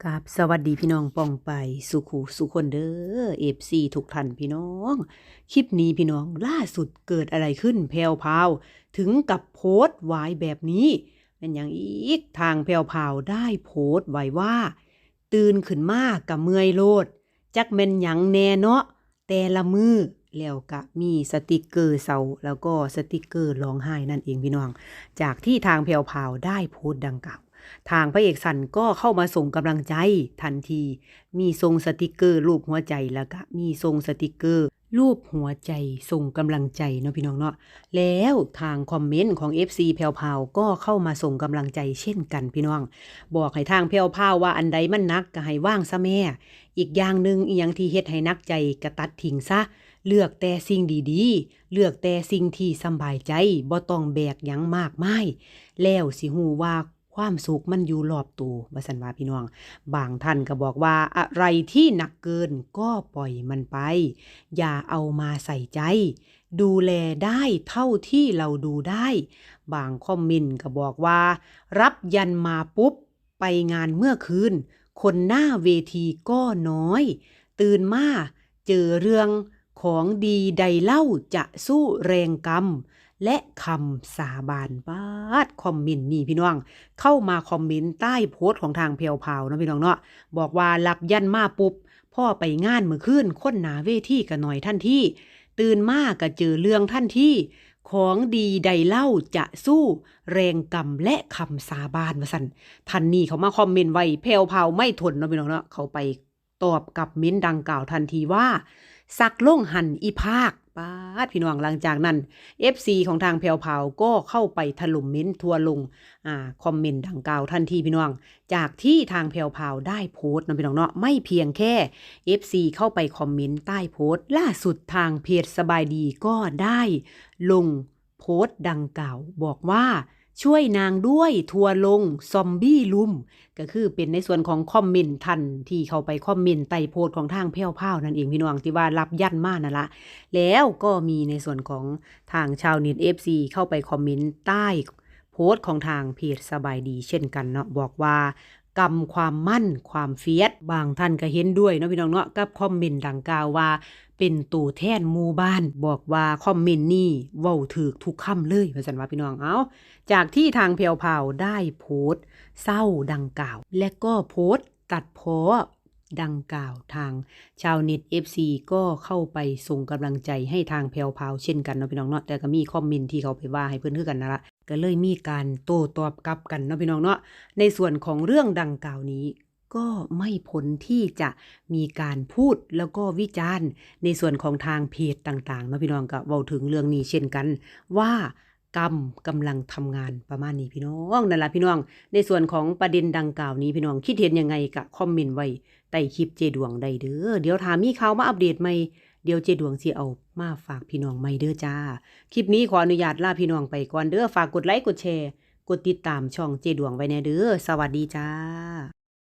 กับสวัสดีพี่น้องป้องไปสุขูสุคนเด้อFCทุกท่านพี่น้องคลิปนี้พี่น้องล่าสุดเกิดอะไรขึ้นแพรวพราวถึงกับโพสต์ไว้แบบนี้เป็นอย่างอีกทางแพรวพราวได้โพสต์ไว้ว่าตื่นขึ้นมากับเมื่อยโลดจักแม่นหยังแน่เนาะแต่ละมือแล้วก็มีสติกเกอร์เศร้าแล้วก็สติกเกอร์ร้องไห้นั่นเองพี่น้องจากที่ทางแพรวพราวได้โพสต์ดังกล่าวทางพระเอกสันก็เข้ามาส่งกำลังใจทันทีมีทรงสติกเกอร์รูปหัวใจแล้วก็มีทรงสติกเกอร์รูปหัวใจส่งกำลังใจเนาะพี่น้องเนาะแล้วทางคอมเมนต์ของ FC แพรวพราวก็เข้ามาส่งกำลังใจเช่นกันพี่น้องบอกให้ทางแพรวพราวว่าอันใดมันนักก็ให้ว่างซะแม่อีกอย่างหนึ่งอีหยังที่เฮ็ดให้นักใจก็ตัดทิ้งซะเลือกแต่สิ่งดีๆเลือกแต่สิ่งที่สบายใจบ่ต้องแบกหยังมากมายแล้วสิฮู้ว่าความสุขมันอยู่รอบตัวว่าซั่นว่าพี่น้องบางท่านก็บอกว่าอะไรที่หนักเกินก็ปล่อยมันไปอย่าเอามาใส่ใจดูแลได้เท่าที่เราดูได้บางคอมเมนต์ก็บอกว่ารับยันมาปุ๊บไปงานเมื่อคืนคนหน้าเวทีก็น้อยตื่นมาเจอเรื่องของดีใดเล่าจะสู้แรงกรรมและคำสาบานบาดคอมเมนต์นี่พี่น้องเข้ามาคอมเมนต์ใต้โพสต์ของทางแพรวพราวนะพี่น้องเนาะบอกว่ารับยันมาปุ๊บพ่อไปงานเมื่อคืนคนหนาเวทีกันหน่อยท่านที่ตื่นมาก็เจอเรื่องท่านที่ของดีใดเล่าจะสู้แรงกรรมและคำสาบานว่าซั่นท่านนี่เขามาคอมเมนต์ไว้แพรวพราวไม่ทนเนาะพี่น้องเนาะเขาไปตอบกับเม้นดังกล่าวทันทีว่าสักลงหันอีภาคป้าดพี่น้องหลังจากนั้น FC ของทางแพรวพราวก็เข้าไปถล่มเม้นทัวลงคอมเมนต์ดังกล่าวทันทีพี่น้องจากที่ทางแพรวพราวได้โพสต์นะพี่น้องเนาะไม่เพียงแค่ FC เข้าไปคอมเมนต์ใต้โพสต์ล่าสุดทางเพจสบายดีก็ได้ลงโพสต์ดังกล่าวบอกว่าช่วยนางด้วยทัวลงซอมบี้ลุมก็คือเป็นในส่วนของคอมเมนต์ทันที่เข้าไปคอมเมนต์ใต้โพสต์ของทางแพรวพราวนั่นเองพี่น้องที่ว่ารับยันมานั่นละแล้วก็มีในส่วนของทางชาวเน็ต FC เข้าไปคอมเมนต์ใต้โพสต์ของทางเพจสบายดีเช่นกันเนาะบอกว่ากำความมั่นความเฟียสบางท่านก็เห็นด้วยเนาะพี่น้องเนาะกับคอมเมนต์ดังกล่าวว่าเป็นตัวแทนหมู่บ้านบอกว่าคอมเมนต์นี้เว้าถูกทุกคำเลยว่าซั่นว่าพี่น้องเอาจากที่ทางแพรวพราวได้โพสต์เศร้าดังกล่าวและก็โพสต์ตัดพ้อดังกล่าวทางชาวเน็ต FC ก็เข้าไปส่งกำลังใจให้ทางแพรวพราวเช่นกันเนาะพี่น้องเนาะแต่ก็มีคอมเมนต์ที่เขาไปว่าให้เพิ่นคือกันนั่นล่ะก็เลยมีการโต้ตอบกลับกันเนาะพี่น้องเนาะในส่วนของเรื่องดังกล่าวนี้ก็ไม่พ้นที่จะมีการพูดแล้วก็วิจารณ์ในส่วนของทางเพจต่างๆเนาะพี่น้องก็เว้าถึงเรื่องนี้เช่นกันว่ากรรมกำลังทำงานประมาณนี้พี่น้องนั่นล่ะพี่น้องในส่วนของประเด็นดังกล่าวนี้พี่น้องคิดเห็นยังไงก็คอมเมนต์ไว้ใต้คลิปเจดวงได้เด้อเดี๋ยวถ้ามีข่าวมาอัปเดตใหม่เดี๋ยวเจดวงสิเอามาฝากพี่น้องใหม่เด้อจ้าคลิปนี้ขออนุญาตลาพี่น้องไปก่อนเด้อฝากกดไลค์กดแชร์กดติดตามช่องเจดวงไว้แน่เด้อสวัสดีจ้า